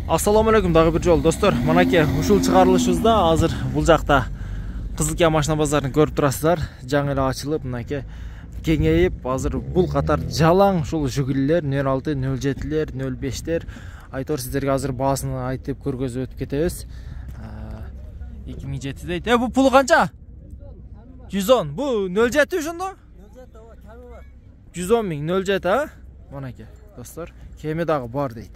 Assalamu alaikum дагы бир жолу достор. Манаке ушул чыгарылышыбызда азыр бул жакта Кызылкия машина базарын көрүп турасыздар. Жаңы эле ачылып, мынакей кеңейип, азыр бул катар жалаң ушул жүгүлүлөр 06, 07лер, 05тер. Айтор сиздерге азыр баасын айтып көргөзүп өтүп кетебиз. 2007 дейт. Бу пулу канча? 110. Бу 07 ошондо? 07 ооба, кеми бар. 110 миң 07, а? Манаке достор, кеми дагы бар дейт.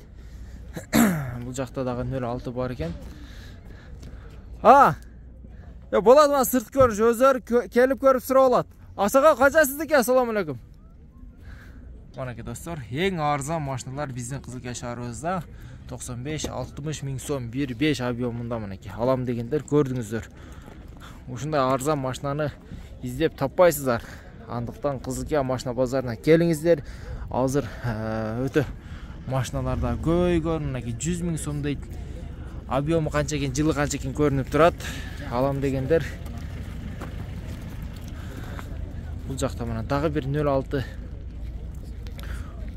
Бул жакта дагы 06 бар экен. Болот мына сырт көрүш, өздөр келип көрүп сурап алат. Асака канча сиздики? Ассаламу алейкум. Манаке достор, эң арзан машиналар биздин Кызылкия шаарыбызда 95-60 миң сом 1.5 объемунда манеке. Алам дегендер көрдүңүздөр. Ушундай арзан машинаны издеп таппайсыздар. Андыктан Кызылкия машина базарына келиңиздер. Азыр өтө машиналарда көйгөн, мынакей 100 миң сом дейт. Объему канча экен, жылы канча экен көрүнүп турат. Алам дегендер. Бул жакта мына дагы бир 06.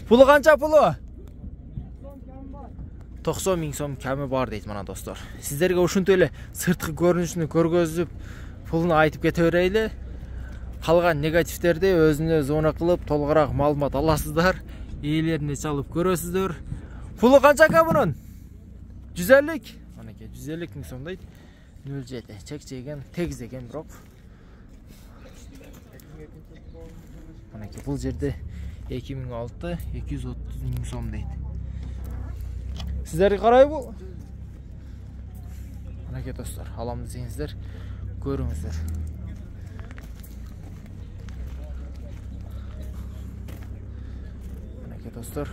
Пулу канча пулу? 90 миң сом кеми бар дейт мына достор. Сиздерге ушунтип эле сырткы көрүнүшүнү көргөзүп, пулуну айтып кете берейли. Калган негативтерди өзүнө зона кылып, толугураак маалымат аласыздар. Ээлерине чалып көрөсүздөр. Пулу канча экен бунун? 150. Манеке 150 миң сом дейт. 07 чек-чеген, тегиз экен бирок. Манеке бул жерде 2006 230 миң сом дейт. Сиздерге карайбы? Манеке достор, алам десеңиздер, көрүңүздөр. Манеке достор,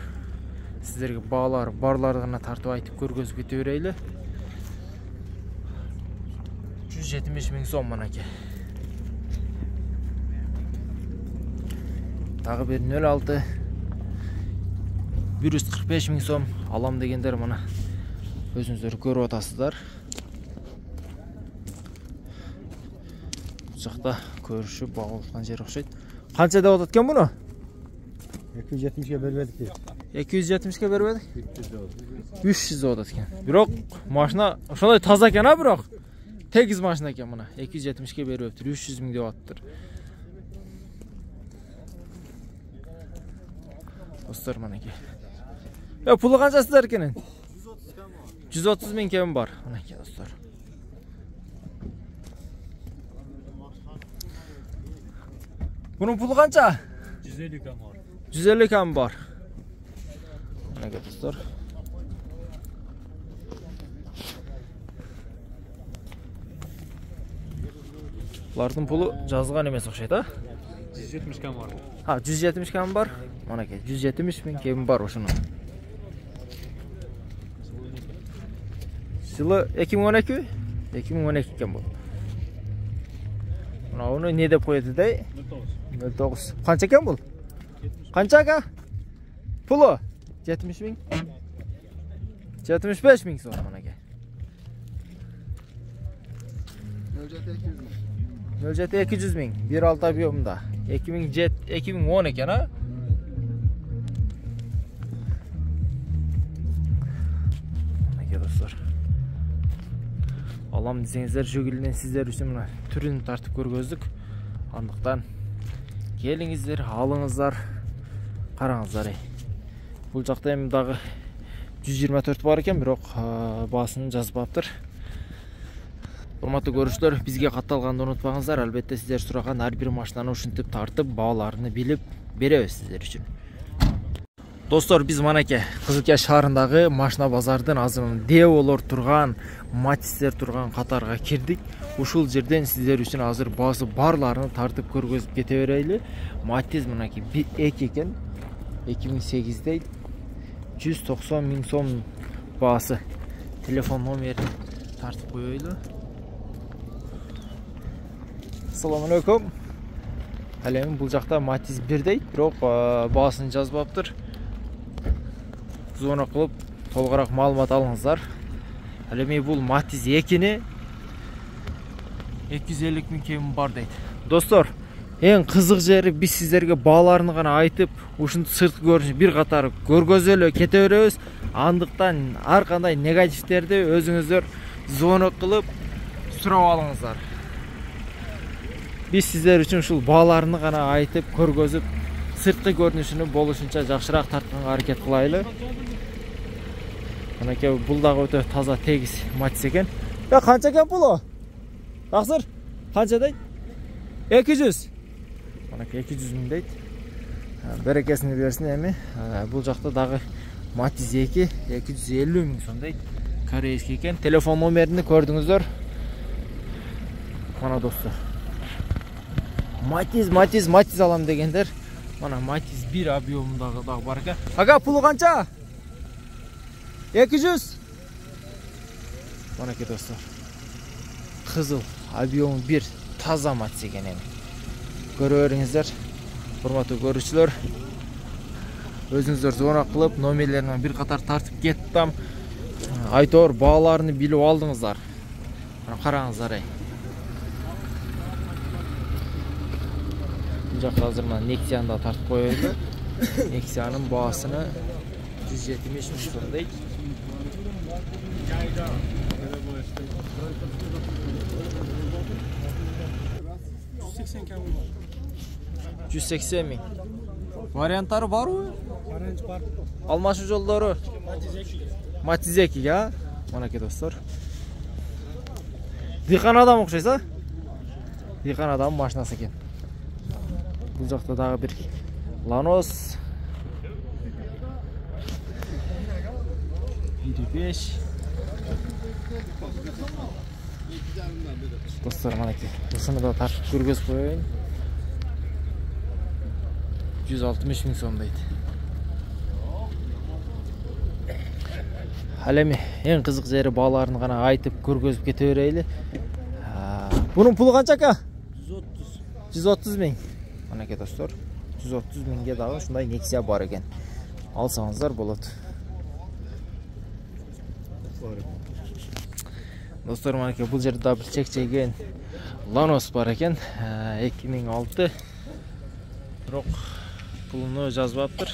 сиздерге баалар барларына тартып айтып көргөзүп кете берейли. 170 миң сом манеке. Дагы бир 06 145 миң сом алам дегендер мына өзүңүздөр көрүп атасыздар. Бул жакта көрүшүп багылган жер окшойт. Канча деп атат экен муну? 270ге бербедик дейт. 270ке бербедик? 300 деп атат экен. Бирок машина ошондой таза экен, бирок тегиз машина экен мына. 270ке бербептир, 300 миң деп атыптыр. Достор манеке. Пулу канча сиздер экенин? 130 миң кем бар. Манеке достор. Бунун пулу канча? 150 кем бар. 150 кем бар. Манеке достор. Булардын пулу жазылган эмес окшойт, 170 кем бар. 170 кем бар. Манеке 170 миң кем бар ошонун. Жылы 2012? 2012 кем бул. Мына не деп коет эдей? 09. Канча экен бул? Канча ка? Пулу 70 миң. 75 миң сом манеке. 07 200 миң. 1.6 объемунда. 2010 экен, Манеке достор. Алам десеңиздер, жүгүлүнөн сиздер үчүн мына түрүн тартып көргөздүк. Андыктан келиңиздер, алыңыздар, караңыздар. Бул жакта эми дагы 124 бар экен, бирок баасын жазбаптыр. Урматтуу көрүүчүлөр, бизге катталганды унутпаңыздар. Албетте сиздер сураган ар бир машинаны ушинтип тартып, бааларын билип беребиз сиздер үчүн. Достор, биз манеке Кызылкия шаарындагы машина базардын азыр Деволор турган, Матистер турган катарга кирдик. Ушул жерден сиздер үчүн азыр баасы барларын тартып көргөзүп кете берейли. Матиз манеке 2 экен. 2008 дейт. 190 миң сом баасы. Телефон номерин тартып коелу. Assalamu alaikum. Алем бул жакта Матиз 1 дейт, бирок баасын жазбаптыр. Зона кылып, толугураак маалымат алыңыздар. Алем бул Матиз 2-ни 250 миң кем бар дейт. Достор, Ең қызық жері біз сіздерге бағаларын ғана айтып, ушунду сыртқы көрүнүшүн бир катар көргөзөлө кете беребиз. Андыктан ар кандай негативтерди өзүңүздөр звонок кылып сурап алыңыздар. Biz sizler için ушул бағаларын ғана айтып, көргөзүп, сыртқы көрүнүшүнү болушунча жакшыраак тартканга аракет кылайлы. Мынакей бул дагы өтө таза тегиз матч экен. Ya kança eкен бул? Таксыр, канча дейт? 200. Мынакей 200 миң дейт. Берекесini берсин эми. Бул жакта дагы Matiz 2 250 миң сом дейт. Корейский экен. Телефон номерин көрдүңүздөр. Мана достор. Matiz алам дегендер. Мана Matiz 1 объемундагы дагы бар экен. Ага, пулу канча? 200. Мынакей достор. Кызыл объем 1 таза Matiz экен эми. Көрө бериңиздер. Урматтуу көрүүчүлөр. Өзүңүздөр звонок кылып, номерлерин бир катар тартып кеттим. Айтор бааларын билип алдыңыздар. Мына караңыздар ай. Бул жакта азыр мына Nexia'ны да тартып коёбуз. Nexia'нын баасыны 170 миң сом дейт. 180 миң. Варианттары барбы? Вариант бар. Алмашы жолдору? Matiz 2, ya. Мынакей достор. Дыйкан адам окшойсуз, а? Дыйкан адам машинасы экен. Бул жакта дагы бир Lanos 1.5. Достор, мынакей. Ушуну да тартып көргөзүп коеюн. 160 миң сом дейт. Ал эми эң кызык жери бааларын гана айтып көргөзүп кете берейли. Бунун пулу канча ака? 130 миң. Мынакей достор, 130 миңге дагы ушундай Nexia бар экен. Алсаңыздар болот. Достор, мынакей бул жерде дагы бир чекчейген Lanos бар экен. 2006. Бирок пулуну жазбаптыр.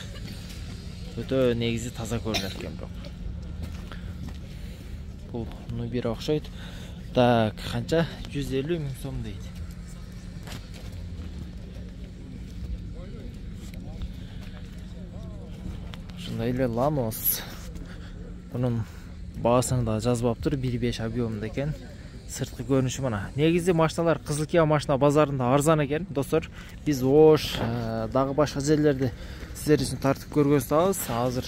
Өтө негизи таза көрүнөт экен бирок. Пулуну бир окшойт. Так, канча? 150 миң сом дейт. Ушундай эле Lanos. Бунун баасын да жазбаптыр, 1.5 объемунда экен. Сырткы көрүнүшү мына. Негизи машиналар Кызыл Кия машина базарында арзан экен. Достор, биз Ош, дагы башка жерлерди сиздер үчүн тартып көргөзөбүз. Азыр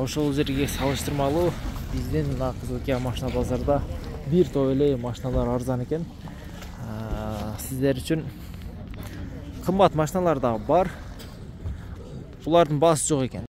ошол жерге салыштырмалуу биздин Кызыл Кия машина базарда бир топ эле машиналар арзан экен. Сиздер үчүн кымбат машиналар да бар. Булардын баасы жок экен.